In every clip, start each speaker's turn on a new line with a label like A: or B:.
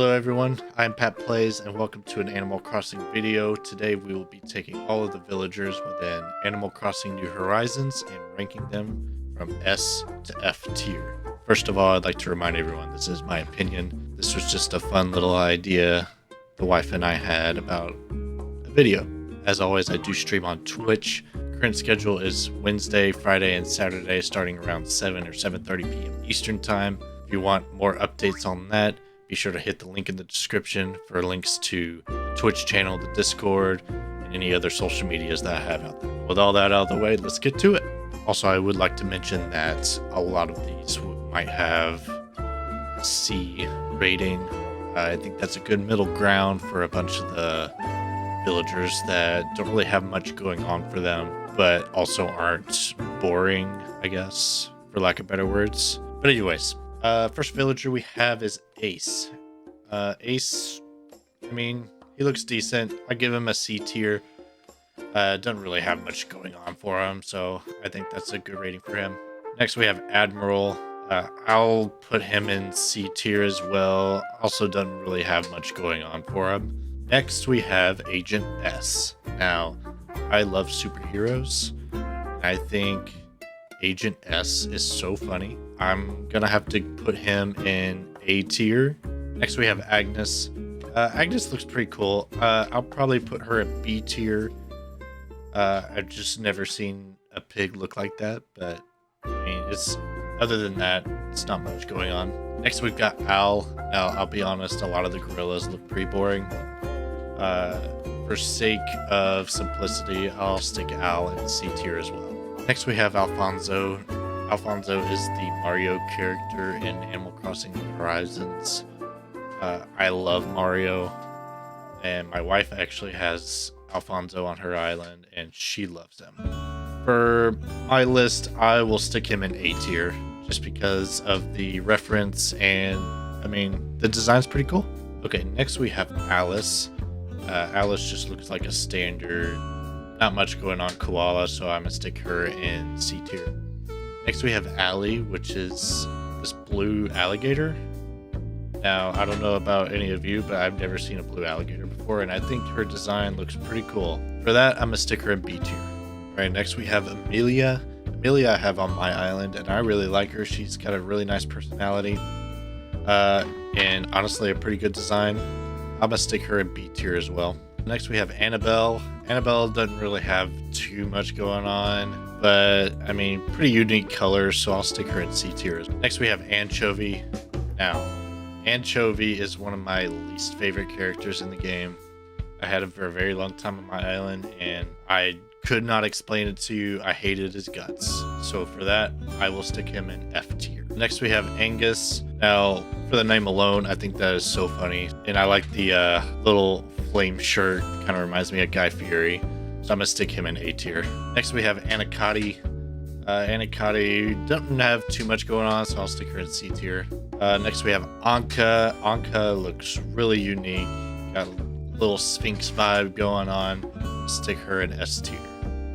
A: Hello everyone, I'm Pat Plays and welcome to an Animal Crossing video. Today we will be taking all of the villagers within Animal Crossing New Horizons and ranking them from S to F tier. First of all, I'd like to remind everyone this is my opinion. This was just a fun little idea the wife and I had about a video. As always, I do stream on Twitch. Current schedule is Wednesday, Friday, and Saturday starting around 7 or 7:30 p.m. Eastern Time. If you want more updates on that, be sure to hit the link in the description for links to the Twitch channel, the Discord, and any other social medias that I have out there. With all that out of the way, let's get to it. Also, I would like to mention that a lot of these might have C rating. I think that's a good middle ground for a bunch of the villagers that don't really have much going on for them, but also aren't boring, I guess, for lack of better words. But anyways, first villager we have is Ace. Ace, I mean, he looks decent. I give him a C tier. Doesn't really have much going on for him, so I think that's a good rating for him. Next we have Admiral. I'll put him in C tier as well. Also doesn't really have much going on for him. Next we have Agent S. Now, I love superheroes. I think Agent S is so funny. I'm gonna have to put him in A tier. Next we have Agnes. Agnes looks pretty cool. I'll probably put her at B tier. I've just never seen a pig look like that, but I mean, other than that, it's not much going on. Next we've got Al. Now, I'll be honest, a lot of the gorillas look pretty boring. For sake of simplicity, I'll stick Al in C tier as well. Next we have Alfonso. Alfonso is the Mario character in Animal Crossing New Horizons. I love Mario, and my wife actually has Alfonso on her island, and she loves him. For my list, I will stick him in A tier, just because of the reference, and I mean, the design's pretty cool. Okay, next we have Alice. Alice just looks like a standard, not much going on koala, so I'm gonna stick her in C tier. Next we have Allie, which is this blue alligator. Now, I don't know about any of you, but I've never seen a blue alligator before, and I think her design looks pretty cool. For that, I'm gonna stick her in B tier. Alright, next we have Amelia. Amelia I have on my island, and I really like her. She's got a really nice personality, and honestly a pretty good design. I'm gonna stick her in B tier as well. Next we have Annabelle. Annabelle doesn't really have too much going on, but I mean, pretty unique colors, so I'll stick her in C tier. Next we have Anchovy. Now, Anchovy is one of my least favorite characters in the game. I had him for a very long time on my island, and I could not explain it to you. I hated his guts. So for that, I will stick him in F tier. Next we have Angus. Now, for the name alone, I think that is so funny. And I like the little flame shirt. Kind of reminds me of Guy Fieri. So I'm going to stick him in A tier. Next we have Anacotti. Anacotti doesn't have too much going on, so I'll stick her in C tier. Next we have Anka. Anka looks really unique. Got a little Sphinx vibe going on. Stick her in S tier.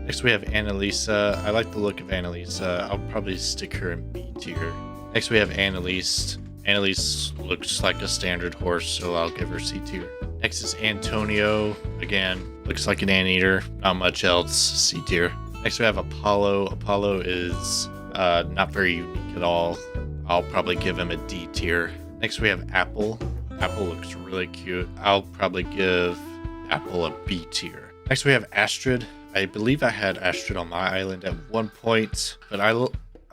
A: Next we have Annalisa. I like the look of Annalisa. I'll probably stick her in B tier. Next we have Annalise. Annalise looks like a standard horse, so I'll give her C tier. Next is Antonio. Again, looks like an anteater. Not much else. C tier. Next we have Apollo. Apollo is not very unique at all. I'll probably give him a D tier. Next we have Apple. Apple looks really cute. I'll probably give Apple a B tier. Next we have Astrid. I believe I had Astrid on my island at one point, but I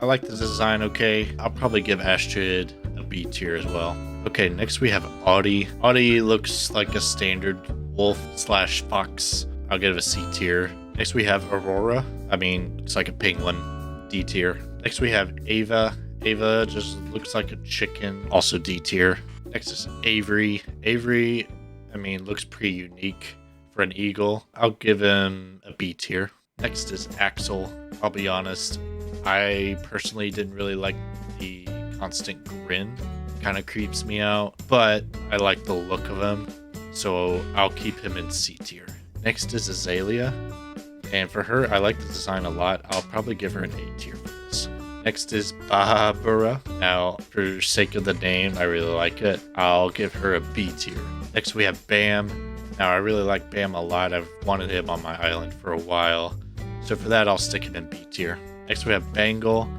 A: like the design okay. I'll probably give Astrid a B tier as well. Okay, next we have Audie. Audie looks like a standard wolf / fox. I'll give it a C tier. Next we have Aurora. I mean, looks like a penguin. D tier. Next we have Ava. Ava just looks like a chicken. Also D tier. Next is Avery. Avery, I mean, looks pretty unique for an eagle. I'll give him a B tier. Next is Axel. I'll be honest, I personally didn't really like the constant grin. Kind of creeps me out, but I like the look of him, so I'll keep him in C tier. Next is Azalea, and for her, I like the design a lot. I'll probably give her an A tier for this. Next is Barbara. Now, for sake of the name, I really like it. I'll give her a B tier. Next, we have Bam. Now, I really like Bam a lot. I've wanted him on my island for a while. So for that, I'll stick him in B tier. Next, we have Bangle.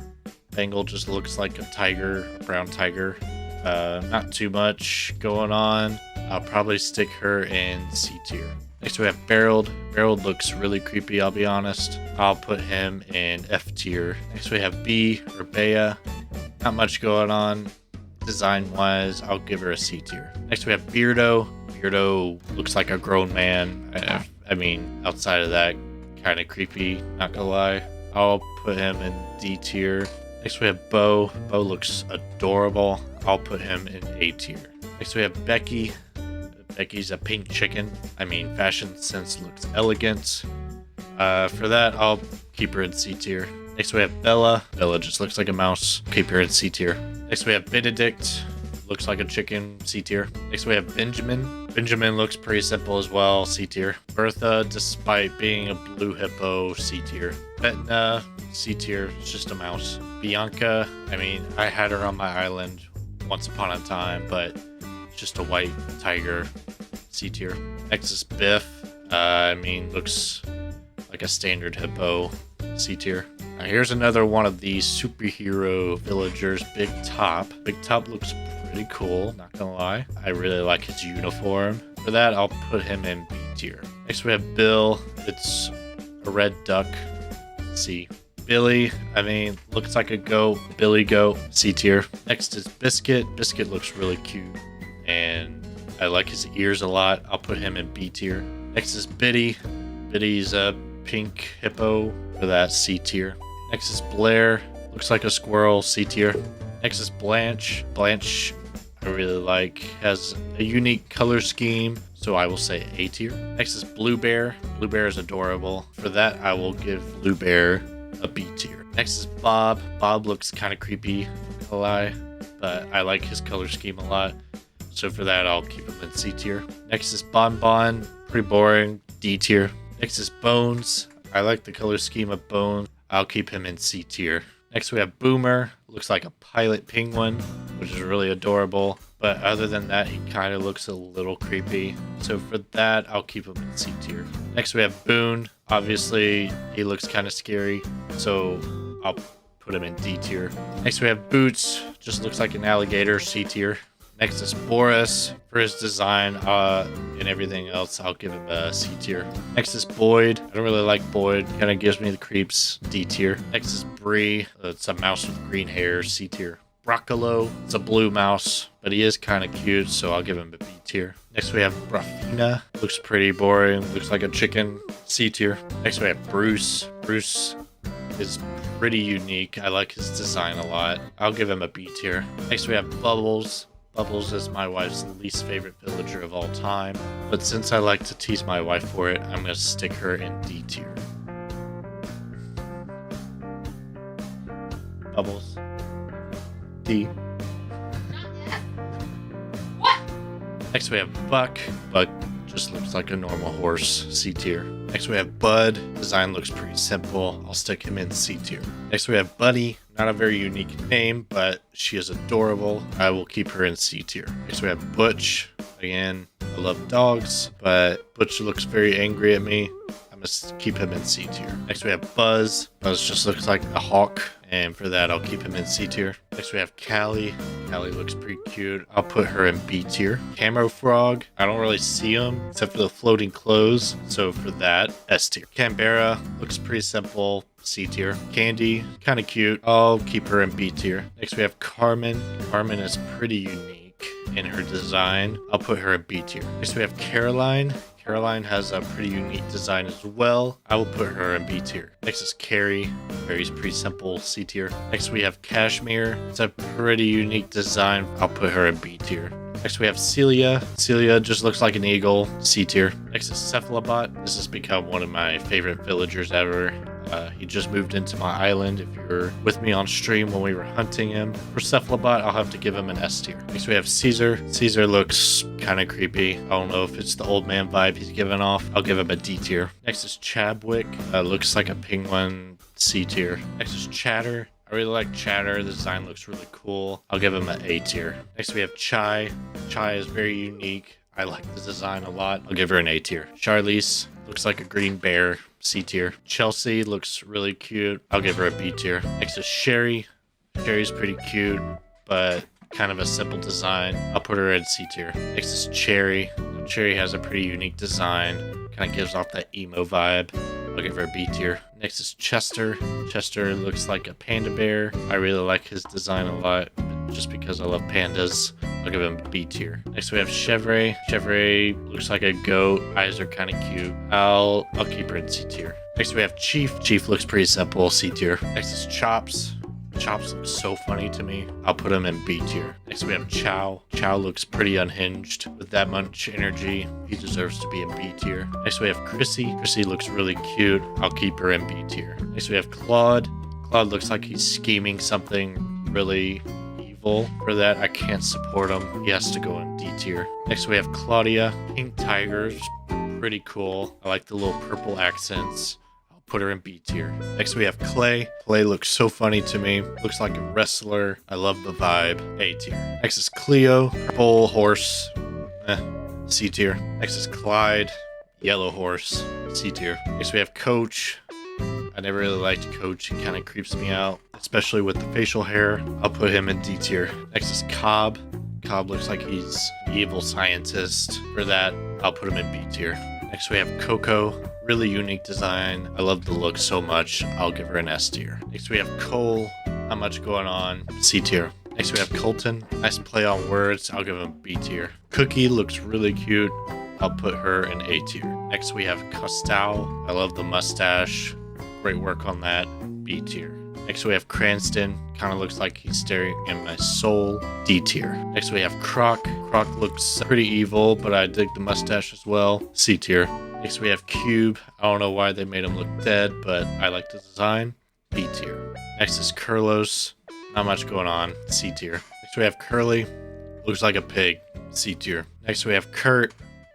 A: Bangle just looks like a tiger, a brown tiger. Not too much going on. I'll probably stick her in C tier. Next we have Barreled. Barreled looks really creepy, I'll be honest. I'll put him in F tier. Next we have B, or Bea. Not much going on design-wise. I'll give her a C tier. Next we have Beardo. Beardo looks like a grown man. I mean, outside of that, kind of creepy, not gonna lie. I'll put him in D tier. Next we have Bo. Bo looks adorable. I'll put him in A tier. Next we have Becky. Becky's a pink chicken. I mean, fashion sense looks elegant. For that, I'll keep her in C tier. Next we have Bella. Bella just looks like a mouse. Keep her in C tier. Next we have Benedict. Looks like a chicken. C tier. Next we have Benjamin. Benjamin looks pretty simple as well. C tier. Bertha, despite being a blue hippo, C tier. Betna, C tier. It's just a mouse. Bianca, I mean, I had her on my island once upon a time, but just a white tiger. C tier. Next is Biff. I mean, looks like a standard hippo. C tier. Now here's another one of these superhero villagers, Big Top. Big Top looks pretty cool, not gonna lie. I really like his uniform. For that, I'll put him in B tier. Next we have Bill. It's a red duck. C. Billy, I mean, looks like a goat. Billy goat. C tier. Next is Biscuit. Biscuit looks really cute, and I like his ears a lot. I'll put him in B tier. Next is Biddy. Biddy's a pink hippo. For that, C tier. Next is Blair. Looks like a squirrel. C tier. Next is Blanche. Blanche, I really like. Has a unique color scheme, so I will say A tier. Next is Blue Bear. Blue Bear is adorable. For that, I will give Blue Bear a B tier. Next is Bob. Bob looks kind of creepy, not gonna lie, but I like his color scheme a lot. So for that, I'll keep him in C tier. Next is Bon Bon. Pretty boring. D tier. Next is Bones. I like the color scheme of Bones. I'll keep him in C tier. Next we have Boomer. Looks like a pilot penguin, which is really adorable. But other than that, he kind of looks a little creepy. So for that, I'll keep him in C tier. Next we have Boone. Obviously, he looks kind of scary, so I'll put him in D tier. Next we have Boots. Just looks like an alligator. C tier. Next is Boris. For his design and everything else, I'll give him a C tier. Next is Boyd. I don't really like Boyd. Kind of gives me the creeps. D tier. Next is Bree. It's a mouse with green hair. C tier. Broccolo. It's a blue mouse, but he is kind of cute, so I'll give him a B tier. Next we have Rafina. Looks pretty boring. Looks like a chicken. C tier. Next we have Bruce. Bruce is pretty unique. I like his design a lot. I'll give him a B tier. Next we have Bubbles. Bubbles is my wife's least favorite villager of all time, but since I like to tease my wife for it, I'm going to stick her in D tier. Bubbles. D.
B: What?
A: Next we have Buck. Buck just looks like a normal horse. C tier. Next we have Bud. Design looks pretty simple. I'll stick him in C tier. Next we have Bunny. Not a very unique name, but she is adorable. I will keep her in C tier. Next we have Butch. Again, I love dogs, but Butch looks very angry at me. I'm going to keep him in C tier. Next we have Buzz. Buzz just looks like a hawk, and for that I'll keep him in C tier. Next we have Callie. Callie looks pretty cute. I'll put her in B tier. Camo Frog. I don't really see him except for the floating clothes, so for that, S tier. Canberra looks pretty simple. C tier. Candy, kind of cute. I'll keep her in B tier. Next we have Carmen. Carmen is pretty unique in her design. I'll put her in B tier. Next we have Caroline. Caroline has a pretty unique design as well. I will put her in B tier. Next is Carrie. Carrie's pretty simple. C tier. Next we have Cashmere. It's a pretty unique design. I'll put her in B tier. Next we have Celia. Celia just looks like an eagle. C tier. Next is Cephalobot. This has become one of my favorite villagers ever. He just moved into my island. If you were with me on stream when we were hunting him. For Cephalobot, I'll have to give him an S tier. Next we have Caesar. Caesar looks kind of creepy. I don't know if it's the old man vibe he's giving off. I'll give him a D tier. Next is Chadwick. Looks like a penguin. C tier. Next is Chatter. I really like Chatter. The design looks really cool. I'll give him an A tier. Next we have Chai. Chai is very unique. I like the design a lot. I'll give her an A tier. Charlize looks like a green bear. C tier. Chelsea looks really cute. I'll give her a B tier. Next is Sherry. Sherry's pretty cute, but kind of a simple design. I'll put her in C tier. Next is Cherry. Cherry has a pretty unique design. Kind of gives off that emo vibe. I'll give her a B tier. Next is Chester. Chester looks like a panda bear. I really like his design a lot, just because I love pandas. I'll give him a B tier. Next we have Chevrolet. Chevrolet looks like a goat. Eyes are kind of cute. I'll keep her in C tier. Next we have Chief. Chief looks pretty simple. C tier. Next is Chops. Chops looks so funny to me. I'll put him in B tier. Next we have Chow. Chow looks pretty unhinged. With that much energy, he deserves to be in B tier. Next we have Chrissy. Chrissy looks really cute. I'll keep her in B tier. Next we have Claude. Claude looks like he's scheming something really evil. For that, I can't support him. He has to go in D tier. Next we have Claudia. Pink Tiger's pretty cool. I like the little purple accents. Put her in B tier. Next we have Clay. Clay looks so funny to me. Looks like a wrestler. I love the vibe. A tier. Next is Cleo. Purple horse. C tier. Next is Clyde. Yellow horse. C tier. Next we have Coach. I never really liked Coach. He kind of creeps me out, especially with the facial hair. I'll put him in D tier. Next is Cobb. Cobb looks like he's an evil scientist. For that, I'll put him in B tier. Next we have Coco. Really unique design. I love the look so much. I'll give her an S tier. Next we have Cole. Not much going on. C tier. Next we have Colton. Nice play on words. I'll give him B tier. Cookie looks really cute. I'll put her in A tier. Next we have Costello. I love the mustache. Great work on that. B tier. Next we have Cranston. Kind of looks like he's staring in my soul. D tier. Next we have Croc. Croc looks pretty evil, but I dig the mustache as well. C tier. Next we have Cube. I don't know why they made him look dead, but I like the design. B tier. Next is Curlos. Not much going on. C tier. Next we have Curly. Looks like a pig. C tier. Next we have Kurt.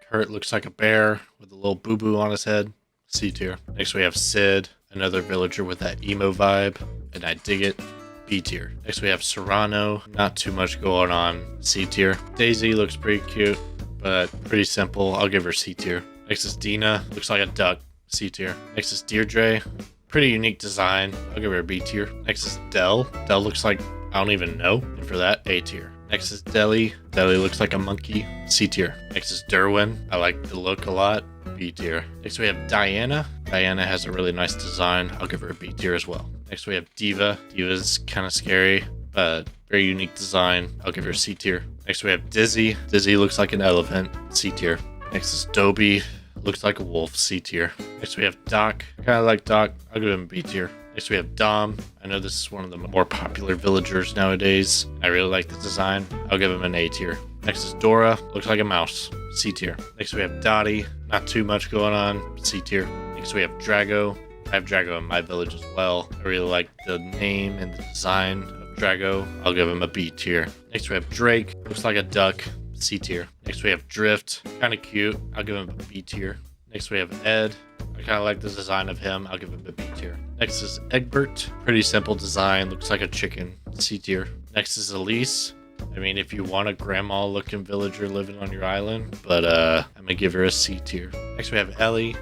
A: Kurt looks like a bear with a little boo-boo on his head. C tier. Next we have Sid. Another villager with that emo vibe, and I dig it. B tier. Next we have Serrano. Not too much going on. C tier. Daisy looks pretty cute, but pretty simple. I'll give her C tier. Next is Dina. Looks like a duck. C tier. Next is Deirdre. Pretty unique design. I'll give her a B tier. Next is Dell. Dell looks like I don't even know. And for that, A tier. Next is Deli. Deli looks like a monkey. C tier. Next is Derwin. I like the look a lot. B tier. Next we have Diana. Diana has a really nice design. I'll give her a B tier as well. Next we have Diva. Diva's kind of scary, but very unique design. I'll give her a C tier. Next we have Dizzy. Dizzy looks like an elephant. C tier. Next is Dobie. Looks like a wolf. C tier. Next we have Doc. Kind of like Doc. I'll give him a B tier. Next we have Dom. I know this is one of the more popular villagers nowadays. I really like the design. I'll give him an A tier. Next is Dora. Looks like a mouse. C tier. Next we have Dottie. Not too much going on. C tier. Next we have Drago. I have Drago in my village as well. I really like the name and the design of Drago. I'll give him a B tier. Next we have Drake. Looks like a duck. C tier. Next we have Drift. Kind of cute. I'll give him a B tier. Next we have Ed. I kind of like the design of him. I'll give him a B tier. Next is Egbert. Pretty simple design. Looks like a chicken. C tier. Next is Elise. I mean, if you want a grandma looking villager living on your island, but I'm gonna give her a C tier. Next we have Ellie.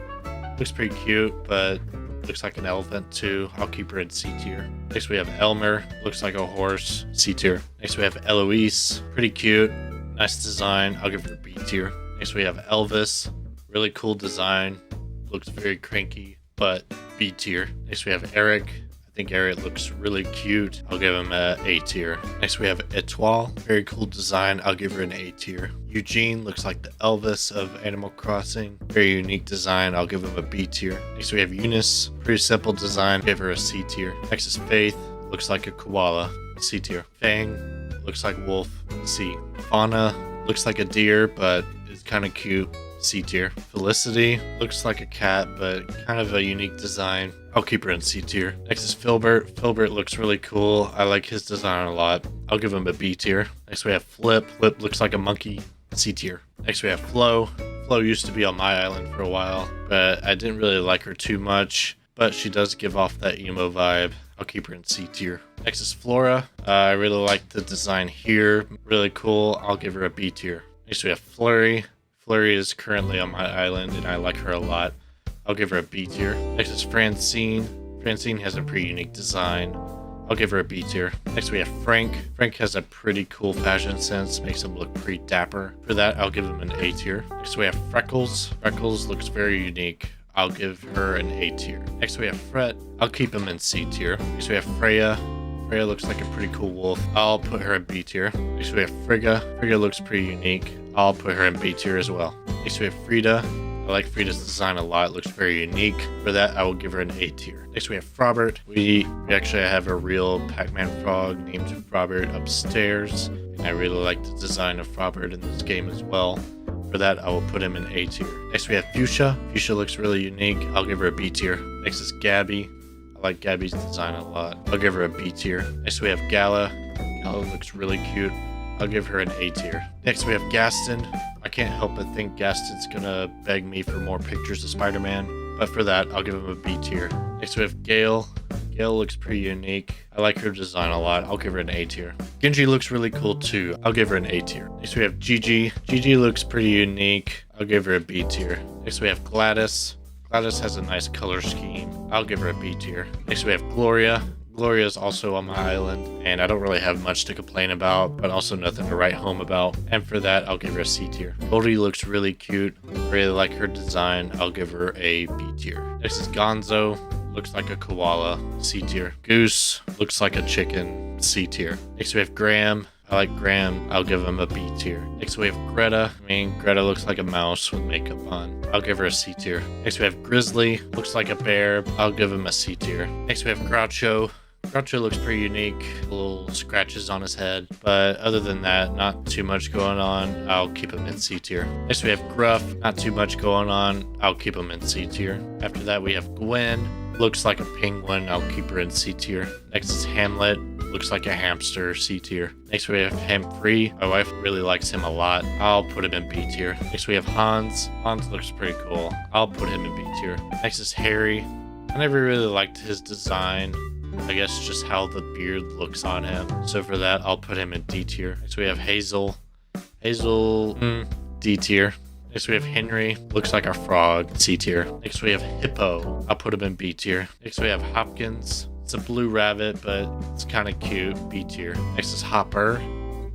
A: Looks pretty cute, but looks like an elephant too. I'll keep her in C tier. Next we have Elmer. Looks like a horse. C tier. Next we have Eloise. Pretty cute. Nice design. I'll give her a B tier. Next we have Elvis. Really cool design. Looks very cranky, but B tier. Next we have Eric. I think Eric looks really cute. I'll give him a A tier. Next we have Etoile. Very cool design. I'll give her an A tier. Eugene looks like the Elvis of Animal Crossing. Very unique design. I'll give him a B tier. Next we have Eunice. Pretty simple design. Give her a C tier. Next is Faith. Looks like a koala. C tier. Fang. Looks like wolf. C. Fauna. Looks like a deer, but is kind of cute. C tier. Felicity. Looks like a cat, but kind of a unique design. I'll keep her in C tier. Next is Filbert. Filbert looks really cool. I like his design a lot. I'll give him a B tier. Next we have Flip. Flip looks like a monkey. C tier. Next we have Flo. Flo used to be on my island for a while, but I didn't really like her too much. But she does give off that emo vibe. I'll keep her in C tier. Next is Flora. I really like the design here. Really cool. I'll give her a B tier. Next we have Flurry. Flurry is currently on my island and I like her a lot. I'll give her a B tier. Next is Francine. Francine has a pretty unique design. I'll give her a B tier. Next we have Frank. Frank has a pretty cool fashion sense, makes him look pretty dapper. For that, I'll give him an A tier. Next we have Freckles. Freckles looks very unique. I'll give her an A tier. Next we have Fret. I'll keep him in C tier. Next we have Freya. Freya looks like a pretty cool wolf. I'll put her in B tier. Next we have Frigga. Frigga looks pretty unique. I'll put her in B tier as well. Next we have Frida. I like Frida's design a lot. It looks very unique. For that, I will give her an A tier. Next, we have Frobert. We actually have a real Pac-Man frog named Frobert upstairs. And I really like the design of Frobert in this game as well. For that, I will put him in A tier. Next, we have Fuchsia. Fuchsia looks really unique. I'll give her a B tier. Next is Gabby. I like Gabby's design a lot. I'll give her a B tier. Next, we have Gala. Gala looks really cute. I'll give her an A tier. Next, we have Gaston. I can't help but think Gaston's gonna beg me for more pictures of Spider-Man, but for that, I'll give him a B tier. Next, we have Gale. Gale looks pretty unique. I like her design a lot. I'll give her an A tier. Genji looks really cool too. I'll give her an A tier. Next, we have Gigi. Gigi looks pretty unique. I'll give her a B tier. Next, we have Gladys. Gladys has a nice color scheme. I'll give her a B tier. Next, we have Gloria. Gloria is also on my island, and I don't really have much to complain about, but also nothing to write home about. And for that, I'll give her a C tier. Goldie looks really cute. Really like her design. I'll give her a B tier. Next is Gonzo. Looks like a koala. C tier. Goose. Looks like a chicken. C tier. Next we have Graham. I like Graham. I'll give him a B tier. Next we have Greta. Greta looks like a mouse with makeup on. I'll give her a C tier. Next we have Grizzly. Looks like a bear. I'll give him a C tier. Next we have Groucho. Groucho looks pretty unique, little scratches on his head, but other than that, not too much going on. I'll keep him in C tier. Next we have Gruff, not too much going on. I'll keep him in C tier. After that we have Gwen, looks like a penguin. I'll keep her in C tier. Next is Hamlet, looks like a hamster. C tier. Next we have Humphrey. My wife really likes him a lot. I'll put him in B tier. Next we have Hans. Hans looks pretty cool. I'll put him in B tier. Next is Harry. I never really liked his design. I guess just how the beard looks on him. So for that, I'll put him in D tier. Next we have Hazel. Hazel, D tier. Next we have Henry. Looks like a frog. C tier. Next we have Hippo. I'll put him in B tier. Next we have Hopkins. It's a blue rabbit, but it's kind of cute. B tier. Next is Hopper.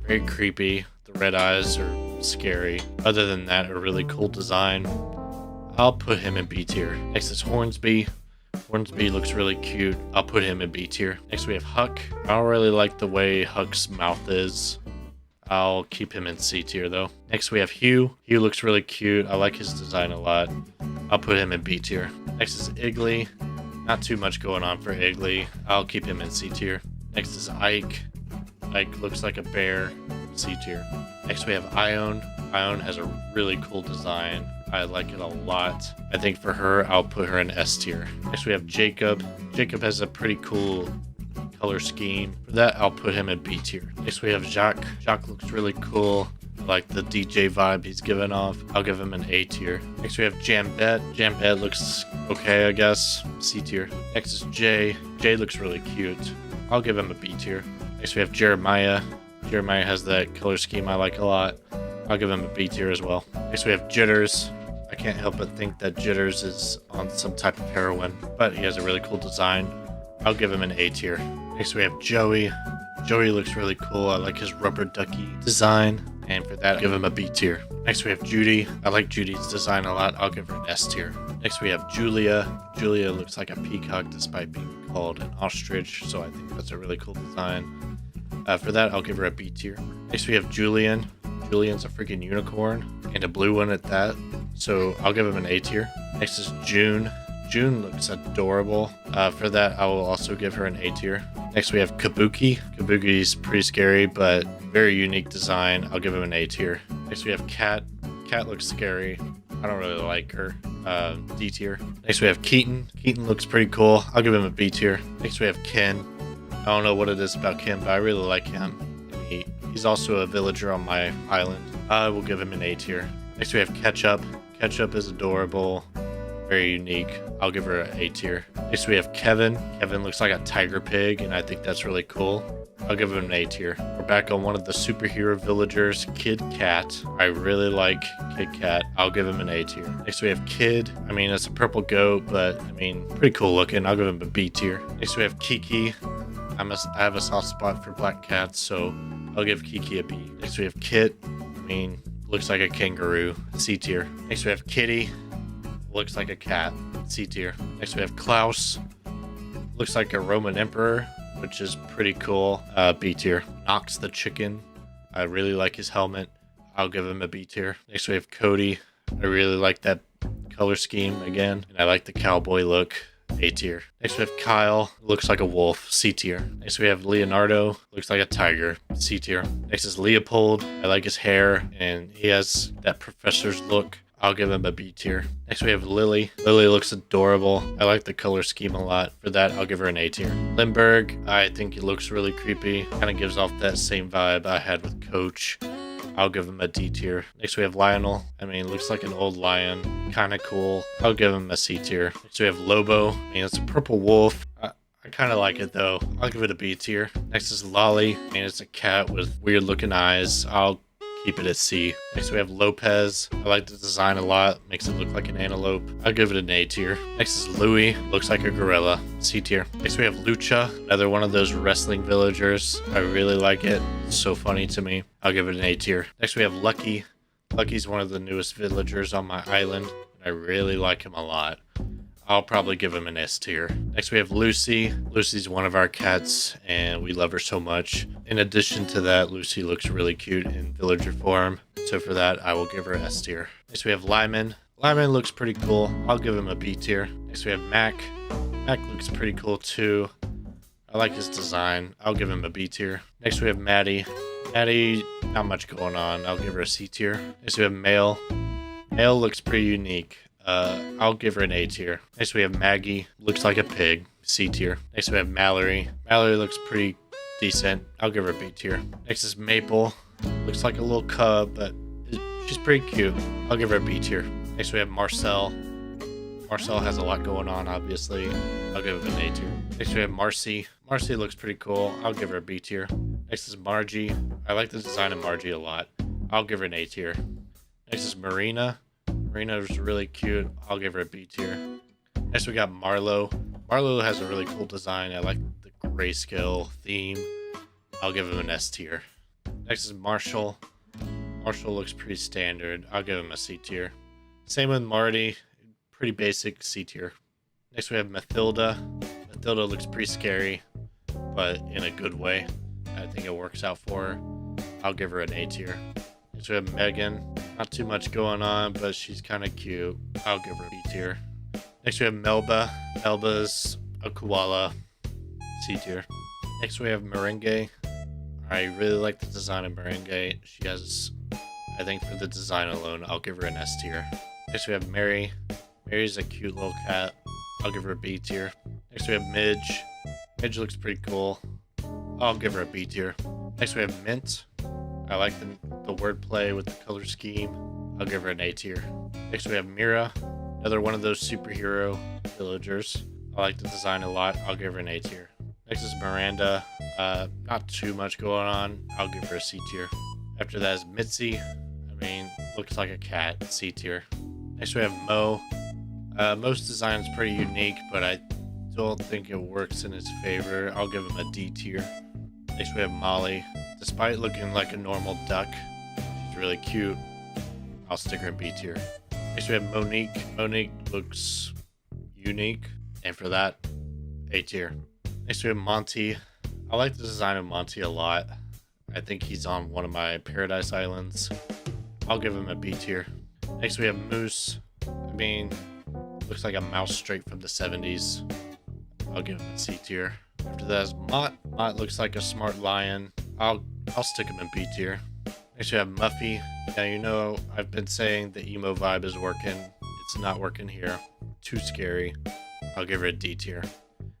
A: Very creepy. The red eyes are scary. Other than that, a really cool design. I'll put him in B tier. Next is Hornsby. Hornsby looks really cute. I'll put him in B tier. Next we have Huck. I don't really like the way Huck's mouth is. I'll keep him in C tier though. Next we have Hugh. Hugh looks really cute. I like his design a lot. I'll put him in B tier. Next is Iggly. Not too much going on for Iggly. I'll keep him in C tier. Next is Ike. Ike looks like a bear. C tier. Next we have Ione. Ione has a really cool design. I like it a lot. I think for her, I'll put her in S tier. Next we have Jacob. Jacob has a pretty cool color scheme. For that, I'll put him in B tier. Next we have Jacques. Jacques looks really cool. I like the DJ vibe he's giving off. I'll give him an A tier. Next we have Jambette. Jambette looks okay, I guess. C tier. Next is Jay. Jay looks really cute. I'll give him a B tier. Next we have Jeremiah. Jeremiah has that color scheme I like a lot. I'll give him a B tier as well. Next we have Jitters. I can't help but think that Jitters is on some type of heroin, but he has a really cool design. I'll give him an A tier. Next we have Joey. Joey looks really cool. I like his rubber ducky design, and for that, I'll give him a B tier. Next we have Judy. I like Judy's design a lot. I'll give her an S tier. Next we have Julia. Julia looks like a peacock despite being called an ostrich, so I think that's a really cool design. For that, I'll give her a B tier. Next we have Julian. Julian's a freaking unicorn, and a blue one at that, so I'll give him an A tier. Next is June. June looks adorable. For that, I will also give her an A tier. Next we have Kabuki. Kabuki's pretty scary, but very unique design. I'll give him an A tier. Next we have Cat. Cat looks scary. I don't really like her. D tier. Next we have Keaton. Keaton looks pretty cool. I'll give him a B tier. Next we have Ken. I don't know what it is about Ken, but I really like him. He's also a villager on my island. I will give him an A tier. Next we have Ketchup. Ketchup is adorable. very unique. I'll give her an A tier. Next we have Kevin. Kevin looks like a tiger pig, and I think that's really cool. I'll give him an A tier. We're back on one of the superhero villagers, Kid Cat. I really like Kid Cat. I'll give him an A tier. Next we have Kid. I mean, it's a purple goat, but I mean, pretty cool looking. I'll give him a B tier. Next we have Kiki. I have a soft spot for black cats, so I'll give Kiki a B. Next we have Kit. I mean, looks like a kangaroo. C tier. Next we have Kitty. Looks like a cat. C tier. Next we have Klaus. Looks like a Roman emperor, which is pretty cool. B tier. Knox the chicken. I really like his helmet. I'll give him a B tier. Next we have Cody. I really like that color scheme again, and I like the cowboy look. A tier. Next we have Kyle. Looks like a wolf. C tier. Next we have Leonardo. Looks like a tiger. C tier. Next is Leopold. I like his hair, and he has that professor's look. I'll give him a B tier. Next we have Lily. Lily looks adorable. I like the color scheme a lot. For that, I'll give her an A tier. Lindbergh, I think he looks really creepy. Kind of gives off that same vibe I had with Coach. I'll give him a D tier. Next we have Lionel. I mean, looks like an old lion. Kind of cool. I'll give him a C tier. Next we have Lobo. I mean, it's a purple wolf. I kind of like it though. I'll give it a B tier. Next is Lolly. I mean, it's a cat with weird looking eyes. I'll keep it at C. Next we have Lopez. I like the design a lot. Makes it look like an antelope. I'll give it an A tier. Next is Louie. Looks like a gorilla. C tier. Next we have Lucha. Another one of those wrestling villagers. I really like it. It's so funny to me. I'll give it an A tier. Next we have Lucky. Lucky's one of the newest villagers on my island. I really like him a lot. I'll probably give him an S tier. Next we have Lucy. Lucy's one of our cats, and we love her so much. In addition to that, Lucy looks really cute in villager form. So for that, I will give her S tier. Next we have Lyman. Lyman looks pretty cool. I'll give him a B tier. Next we have Mac. Mac looks pretty cool too. I like his design. I'll give him a B tier. Next we have Maddie. Maddie, not much going on. I'll give her a C tier. Next we have Mail. Mail looks pretty unique. I'll give her an A tier. Next we have Maggie. Looks like a pig. C tier. Next we have Mallory. Mallory looks pretty decent. I'll give her a B tier. Next is Maple. Looks like a little cub, but she's pretty cute. I'll give her a B tier. Next we have Marcel. Marcel has a lot going on, obviously. I'll give him an A tier. Next we have Marcy. Marcy looks pretty cool. I'll give her a B tier. Next is Margie. I like the design of Margie a lot. I'll give her an A tier. Next is Marina. Marina is really cute. I'll give her a B tier. Next we got Marlo. Marlo has a really cool design. I like the grayscale theme. I'll give him an S tier. Next is Marshall. Marshall looks pretty standard. I'll give him a C tier. Same with Marty. Pretty basic, C tier. Next we have Mathilda. Mathilda looks pretty scary, but in a good way. I think it works out for her. I'll give her an A tier. Next we have Megan. Not too much going on, but she's kind of cute. I'll give her a B tier. Next we have Melba. Melba's a koala. C tier. Next we have Merengue. I really like the design of Merengue. She has, I think for the design alone, I'll give her an S tier. Next we have Mary. Mary's a cute little cat. I'll give her a B tier. Next we have Midge. Midge looks pretty cool. I'll give her a B tier. Next we have Mint. I like the wordplay with the color scheme. I'll give her an A tier. Next we have Mira. Another one of those superhero villagers. I like the design a lot. I'll give her an A tier. Next is Miranda. Not too much going on. I'll give her a C tier. After that is Mitzi. I mean, looks like a cat. C tier. Next we have Mo. Mo's design is pretty unique, but I don't think it works in his favor. I'll give him a D tier. Next we have Molly. Despite looking like a normal duck, she's really cute. I'll stick her in B tier. Next we have Monique. Monique looks unique, and for that, A tier. Next we have Monty. I like the design of Monty a lot. I think he's on one of my Paradise Islands. I'll give him a B tier. Next we have Moose. I mean, looks like a mouse straight from the 70s. I'll give him a C tier. After that is Mott. Mott looks like a smart lion. I'll stick him in B tier. Next we have Muffy. Now you know I've been saying the emo vibe is working. It's not working here. Too scary. I'll give her a D tier.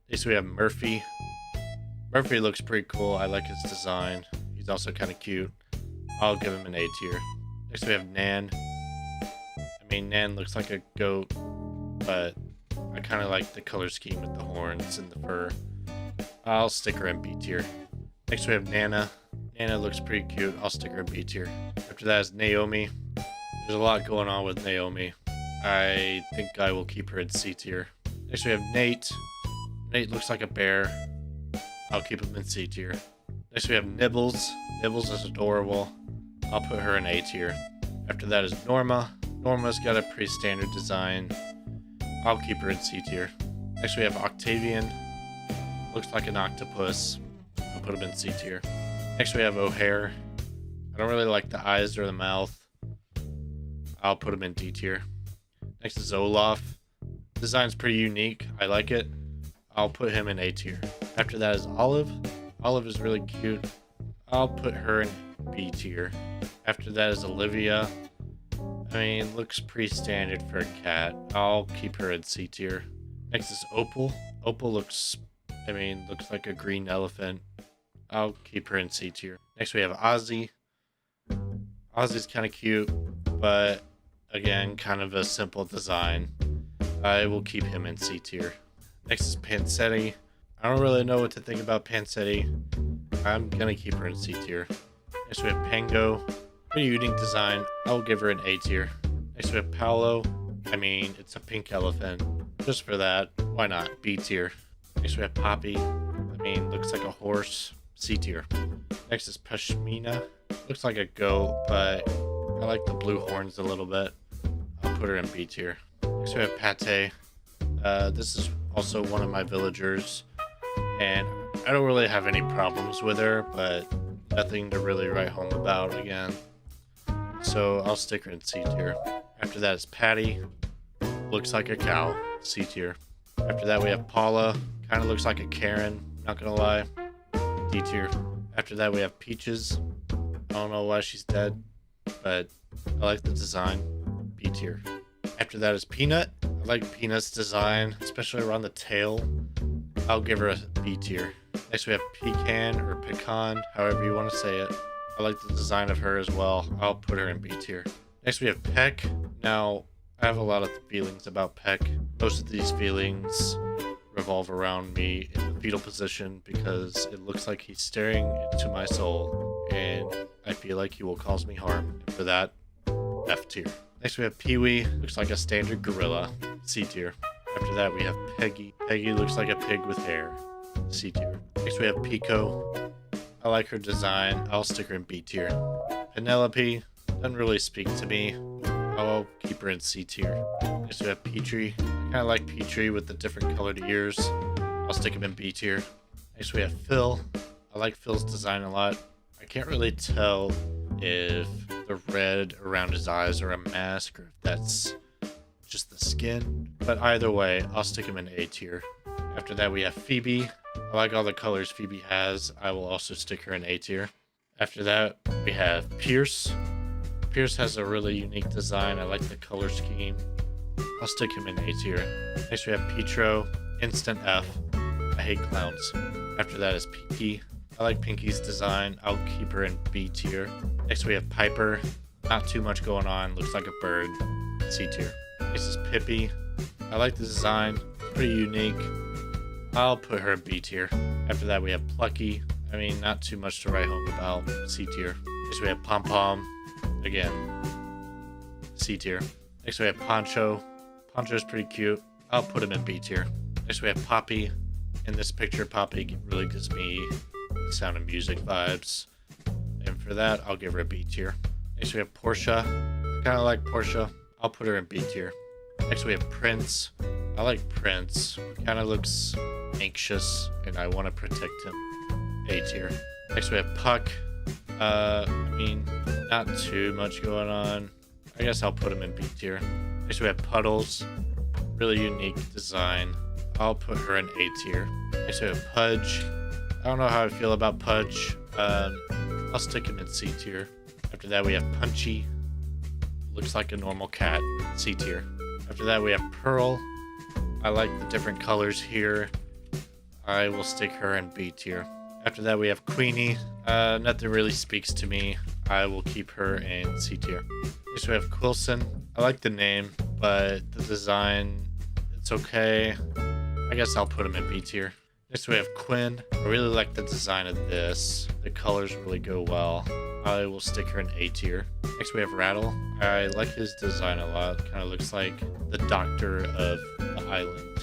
A: Next we have Murphy. Murphy looks pretty cool. I like his design. He's also kind of cute. I'll give him an A tier. Next we have Nan. I mean, Nan looks like a goat. but I kind of like the color scheme with the horns and the fur. I'll stick her in B tier. Next we have Nana. Nana looks pretty cute. I'll stick her in B tier. After that is Naomi. There's a lot going on with Naomi. I think I will keep her in C tier. Next we have Nate. Nate looks like a bear. I'll keep him in C tier. Next we have Nibbles. Nibbles is adorable. I'll put her in A tier. After that is Norma. Norma's got a pretty standard design. I'll keep her in C tier. Next we have Octavian. Looks like an octopus. I'll put him in C tier. Next we have O'Hare. I don't really like the eyes or the mouth. I'll put him in D tier. Next is Olaf. Design's pretty unique. I like it. I'll put him in A tier. After that is Olive. Olive is really cute. I'll put her in B tier. After that is Olivia. I mean, looks pretty standard for a cat. I'll keep her in C tier. Next is Opal. Opal looks like a green elephant. I'll keep her in C tier. Next we have Ozzy. Ozzy's kind of cute, but again, kind of a simple design. I will keep him in C tier. Next is Pansetti. I don't really know what to think about Pansetti. I'm gonna keep her in C tier. Next we have Pango. Pretty unique design. I'll give her an A tier. Next we have Paolo. I mean, it's a pink elephant. Just for that, why not? B tier. Next we have Poppy. I mean, looks like a horse. C tier. Next is Pashmina. Looks like a goat, but I like the blue horns a little bit. I'll put her in B tier. Next we have Pate. This is also one of my villagers, and I don't really have any problems with her, but nothing to really write home about again. So I'll stick her in C tier. After that is Patty. Looks like a cow. C tier. After that we have Paula. Kind of looks like a Karen. Not gonna lie. D tier. After that we have Peaches. I don't know why she's dead, but I like the design. B tier. After that is Peanut. I like Peanut's design, especially around the tail. I'll give her a B tier. Next we have Pecan or Pecan, however you want to say it. I like the design of her as well. I'll put her in B tier. Next we have Peck. Now, I have a lot of feelings about Peck. Most of these feelings revolve around me in the fetal position because it looks like he's staring into my soul and I feel like he will cause me harm. And for that, F tier. Next we have Pee-wee. Looks like a standard gorilla. C tier. After that we have Peggy. Peggy looks like a pig with hair. C tier. Next we have Pico. I like her design. I'll stick her in B tier. Penelope doesn't really speak to me. I'll keep her in C tier. Next we have Petrie. I kind of like Petrie with the different colored ears. I'll stick him in B tier. Next we have Phil. I like Phil's design a lot. I can't really tell if the red around his eyes are a mask or if that's just the skin. But either way, I'll stick him in A tier. After that we have Phoebe. I like all the colors Phoebe has. I will also stick her in A tier. After that, we have Pierce. Pierce has a really unique design. I like the color scheme. I'll stick him in A tier. Next we have Pietro. Instant F. I hate clowns. After that is Pinky. I like Pinky's design. I'll keep her in B tier. Next we have Piper. Not too much going on. Looks like a bird. C tier. Next is Pippi. I like the design. Pretty unique. I'll put her in B tier. After that we have Plucky. I mean, not too much to write home about. C tier. Next we have Pom Pom. Again, C tier. Next we have Poncho. Poncho's pretty cute. I'll put him in B tier. Next we have Poppy. In this picture, Poppy really gives me the Sound of Music vibes. And for that, I'll give her a B tier. Next we have Portia. I kind of like Portia. I'll put her in B tier. Next we have Prince. I like Prince. Kind of looks anxious, and I want to protect him. A tier. Next we have Puck. I mean, not too much going on. I guess I'll put him in B tier. Next we have Puddles. Really unique design. I'll put her in A tier. Next we have Pudge. I don't know how I feel about Pudge. I'll stick him in C tier. After that we have Punchy. Looks like a normal cat. C tier. After that we have Pearl. I like the different colors here. I will stick her in B tier. After that we have Queenie. Nothing really speaks to me. I will keep her in C tier. Next we have Quilson. I like the name, but the design It's okay. I guess I'll put him in B tier. Next we have Quinn. I really like the design of this. The colors really go well. I will stick her in A tier. Next we have Rattle. I like his design a lot. Kind of looks like the doctor of the island.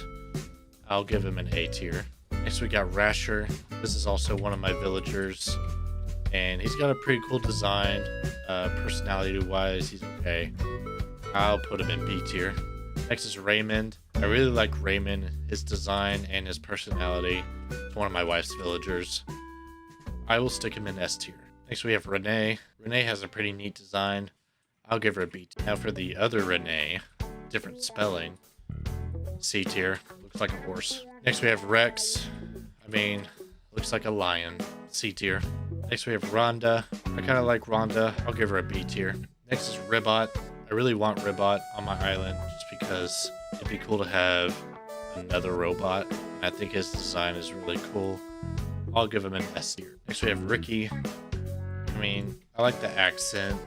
A: I'll give him an A tier. Next we got Rasher. This is also one of my villagers. And he's got a pretty cool design. Personality wise, he's okay. I'll put him in B tier. Next is Raymond. I really like Raymond, his design and his personality. It's one of my wife's villagers. I will stick him in S tier. Next we have Renee. Renee has a pretty neat design. I'll give her a B tier. Now for the other Renee, different spelling. C tier. Looks like a horse. Next we have Rex. I mean, looks like a lion. C tier. Next we have Rhonda. I kind of like Rhonda. I'll give her a B tier. Next is Ribot. I really want Ribot on my island just because it'd be cool to have another robot. I think his design is really cool. I'll give him an S tier. Next we have Ricky. I mean, I like the accent,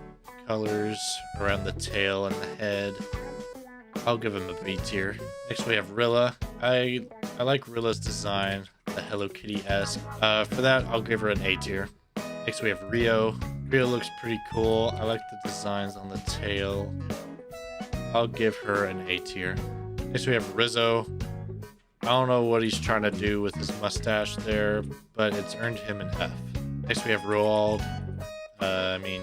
A: colors around the tail and the head. I'll give him a B tier. Next we have Rilla. I like Rilla's design, the Hello Kitty-esque. For that, I'll give her an A tier. Next we have Rio. Rio looks pretty cool. I like the designs on the tail. I'll give her an A tier. Next we have Rizzo. I don't know what he's trying to do with his mustache there, but it's earned him an F. Next we have Roald. I mean,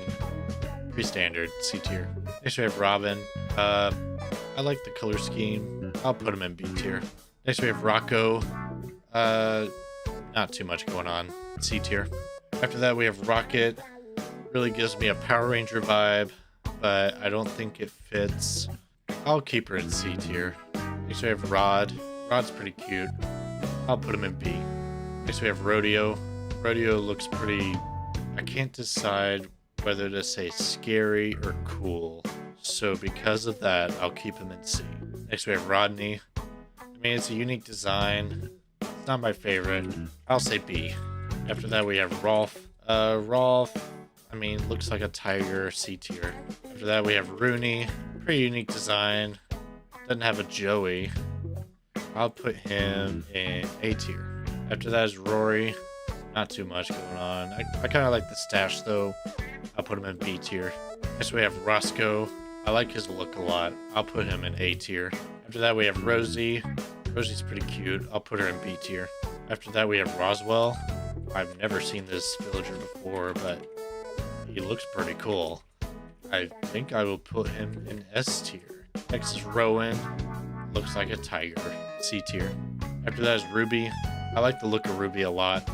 A: pretty standard, C tier. Next we have Robin. I like the color scheme. I'll put him in B tier. Next we have Rocco. Not too much going on, C tier. After that we have Rocket. Really gives me a Power Ranger vibe, but I don't think it fits. I'll keep her in C tier. Next we have Rod. Rod's pretty cute. I'll put him in B. Next we have Rodeo. Rodeo looks pretty... I can't decide whether to say scary or cool. So because of that, I'll keep him in C. Next we have Rodney. I mean, it's a unique design. It's not my favorite. I'll say B. After that we have Rolf. Rolf, I mean, looks like a tiger, C tier. After that we have Rooney. Pretty unique design. Doesn't have a Joey. I'll put him in A tier. After that is Rory. Not too much going on. I kind of like the stash though. I'll put him in B tier. Next we have Roscoe. I like his look a lot. I'll put him in A tier. After that we have Rosie. Rosie's pretty cute. I'll put her in B tier. After that we have Roswell. I've never seen this villager before, but he looks pretty cool. I think I will put him in S tier. Next is Rowan. Looks like a tiger. C tier. After that is Ruby. I like the look of Ruby a lot.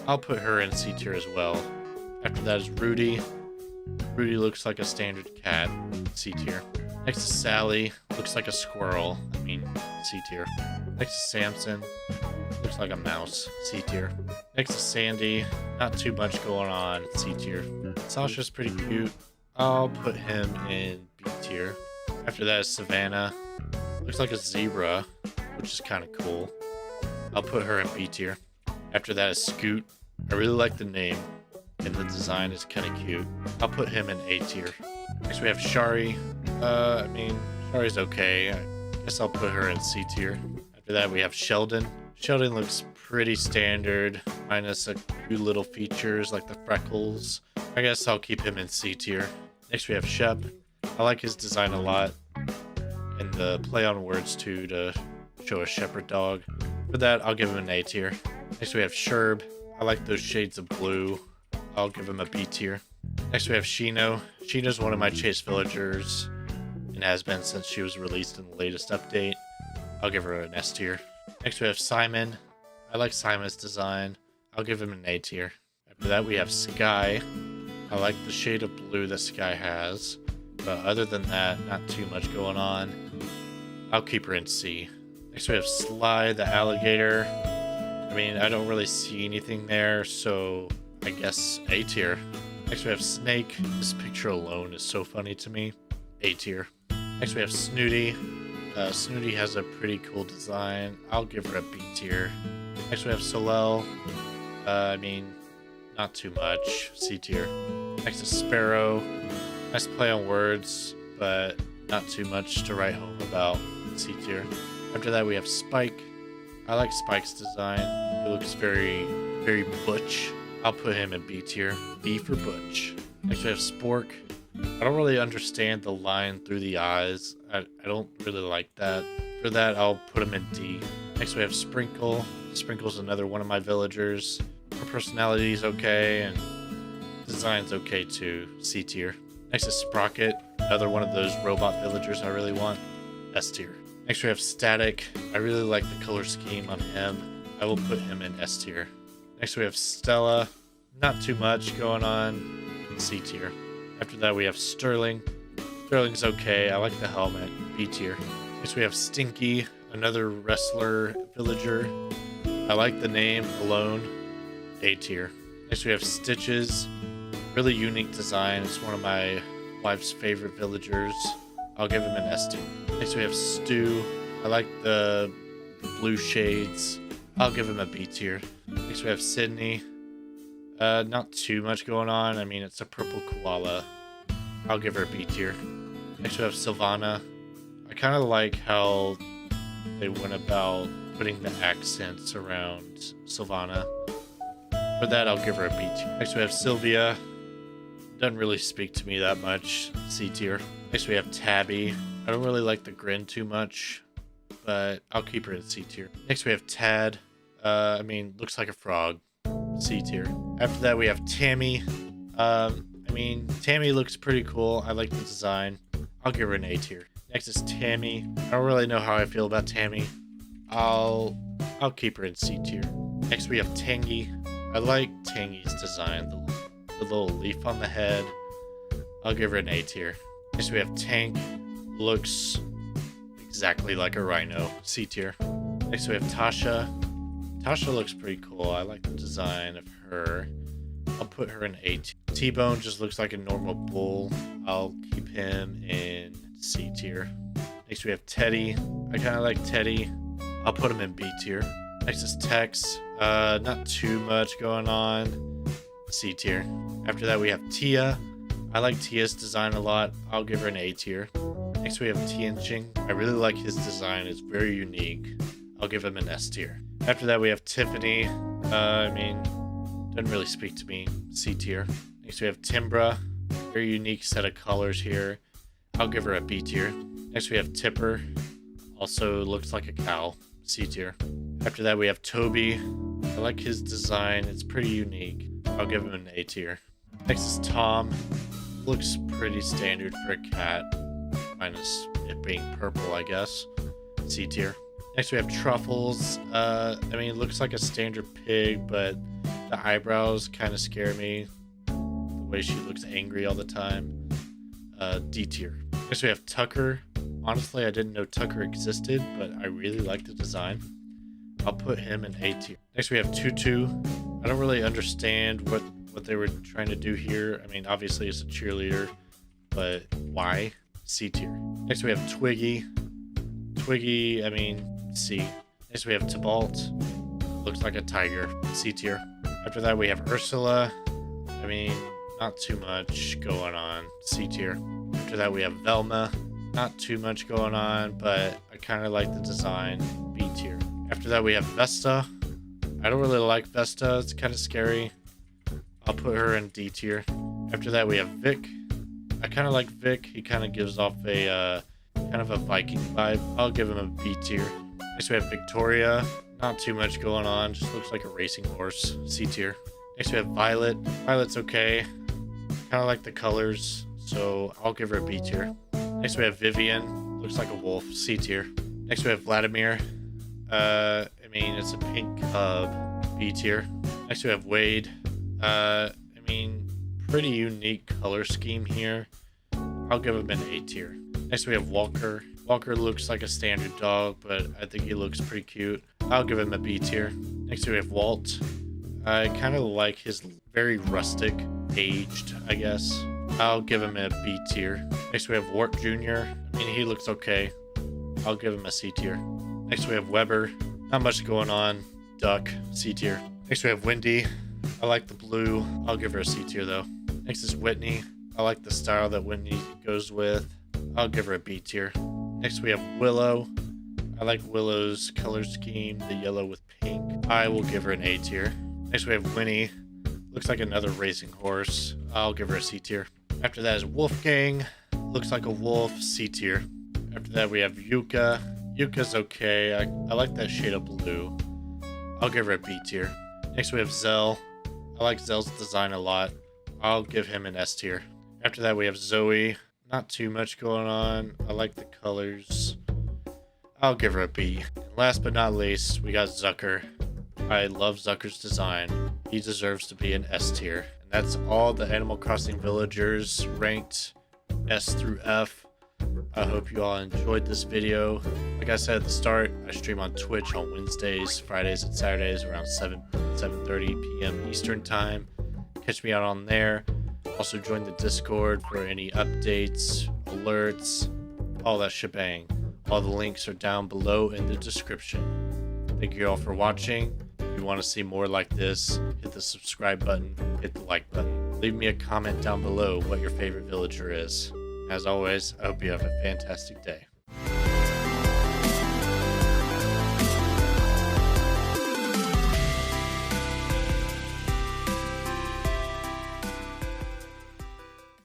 A: I'll put her in C tier as well. After that is Rudy. Rudy looks like a standard cat. C tier. Next is Sally. Looks like a squirrel. I mean, C tier. Next is Samson. Looks like a mouse. C tier. Next is Sandy. Not too much going on. C tier. Sasha's pretty cute. I'll put him in B tier. After that is Savannah. Looks like a zebra, which is kind of cool. I'll put her in B tier. After that is Scoot. I really like the name, and the design is kind of cute. I'll put him in A tier. Next we have Shari. I mean, Shari's okay. I guess I'll put her in C tier. After that we have Sheldon. Sheldon looks pretty standard, minus a few little features like the freckles. I guess I'll keep him in C tier. Next we have Shep. I like his design a lot, and the play on words too to show a shepherd dog. For that, I'll give him an A tier. Next we have Sherb. I like those shades of blue. I'll give him a B tier. Next we have Shino. Shino's one of my chase villagers and has been since she was released in the latest update. I'll give her an S tier. Next we have Simon. I like Simon's design. I'll give him an A tier. After that we have Sky. I like the shade of blue that Sky has. But other than that, not too much going on. I'll keep her in C. Next we have Sly the alligator. I mean, I don't really see anything there, so I guess A tier. Next we have Snake. This picture alone is so funny to me. A tier. Next we have Snooty. Snooty has a pretty cool design. I'll give her a B tier. Next we have Solel. I mean, not too much. C tier. Next is Sparrow. Nice play on words, but not too much to write home about. C tier. After that, we have Spike. I like Spike's design. He looks very, very butch. I'll put him in B tier. B for butch. Next, we have Spork. I don't really understand the line through the eyes. I don't really like that. For that, I'll put him in D. Next, we have Sprinkle. Sprinkle's another one of my villagers. Her personality is okay, and design's okay too. C tier. Next is Sprocket. Another one of those robot villagers I really want. S tier. Next, we have Static. I really like the color scheme on him. I will put him in S tier. Next, we have Stella. Not too much going on. C tier. After that, we have Sterling. Sterling's okay. I like the helmet. B tier. Next, we have Stinky, another wrestler villager. I like the name alone. A tier. Next, we have Stitches. Really unique design. It's one of my wife's favorite villagers. I'll give him an S tier. Next, we have Stu. I like the blue shades. I'll give him a B tier. Next, we have Sydney. Not too much going on. I mean, it's a purple koala. I'll give her a B tier. Next, we have Sylvana. I kind of like how they went about putting the accents around Sylvana. For that, I'll give her a B tier. Next, we have Sylvia. Doesn't really speak to me that much. C tier. Next, we have Tabby. I don't really like the grin too much, but I'll keep her in C tier. Next, we have Tad. I mean, looks like a frog. C tier. After that, we have Tammy. I mean, Tammy looks pretty cool. I like the design. I'll give her an A tier. Next is Tammy. I don't really know how I feel about Tammy. I'll keep her in C tier. Next, we have Tangy. I like Tangy's design. The little leaf on the head. I'll give her an A tier. Next, we have Tank. Looks exactly like a rhino. C tier. Next, we have Tasha. Tasha looks pretty cool. I like the design of her. I'll put her in A tier. T-Bone just looks like a normal bull. I'll keep him in C tier. Next, we have Teddy. I kind of like Teddy. I'll put him in B tier. Next is Tex. Not too much going on. C tier. After that, we have Tia. I like Tia's design a lot. I'll give her an A tier. Next, we have Tianqing. I really like his design. It's very unique. I'll give him an S tier. After that, we have Tiffany. I mean, doesn't really speak to me. C tier. Next, we have Timbra. Very unique set of colors here. I'll give her a B tier. Next, we have Tipper. Also looks like a cow. C tier. After that, we have Toby. I like his design. It's pretty unique. I'll give him an A tier. Next is Tom. Looks pretty standard for a cat. Minus it being purple, I guess. C tier. Next, we have Truffles. I mean, it looks like a standard pig, but the eyebrows kind of scare me. The way she looks angry all the time. D tier. Next, we have Tucker. Honestly, I didn't know Tucker existed, but I really like the design. I'll put him in A tier. Next, we have Tutu. I don't really understand what they were trying to do here. I mean, obviously it's a cheerleader, but why? C tier. Next, we have Twiggy. Twiggy, I mean, C. Next, we have Tybalt. Looks like a tiger. C tier. After that, we have Ursula. I mean, not too much going on. C tier. After that, we have Velma. Not too much going on, but I kind of like the design. B tier. After that, we have Vesta. I don't really like Vesta. It's kind of scary. I'll put her in D tier. After that, we have Vic. I kind of like Vic. He kind of gives off a kind of a Viking vibe. I'll give him a B tier. Next, we have Victoria. Not too much going on. Just looks like a racing horse. C tier. Next, we have Violet. Violet's okay. Kind of like the colors, so I'll give her a B tier. Next, we have Vivian. Looks like a wolf. C tier. Next, we have Vladimir. I mean, it's a pink cub. B tier. Next, we have Wade. I mean, pretty unique color scheme here. I'll give him an A tier. Next, we have Walker. Walker looks like a standard dog, but I think he looks pretty cute. I'll give him a B tier. Next, we have Walt. I kind of like his very rustic, aged, I guess. I'll give him a B tier. Next, we have Wart Jr. I mean, he looks okay. I'll give him a C tier. Next, we have Weber. Not much going on. Duck. C tier. Next, we have Wendy. I like the blue. I'll give her a C tier, though. Next is Whitney. I like the style that Whitney goes with. I'll give her a B tier. Next, we have Willow. I like Willow's color scheme, the yellow with pink. I will give her an A tier. Next we have Winnie. Looks like another racing horse. I'll give her a C tier. After that is Wolfgang. Looks like a wolf, C tier. After that we have Yuka. Yuka's okay. I like that shade of blue. I'll give her a B tier. Next we have Zell. I like Zell's design a lot. I'll give him an S tier. After that we have Zoe. Not too much going on. I like the colors. I'll give her a B. And last but not least, we got Zucker. I love Zucker's design. He deserves to be an S tier. And that's all the Animal Crossing villagers ranked S through F. I hope you all enjoyed this video. Like I said at the start, I stream on Twitch on Wednesdays, Fridays, and Saturdays around 7:30 p.m. Eastern Time. Catch me out on there. Also join the Discord for any updates, alerts, all that shebang. All the links are down below in the description. Thank you all for watching. If you want to see more like this, hit the subscribe button, hit the like button. Leave me a comment down below what your favorite villager is. As always, I hope you have a fantastic day.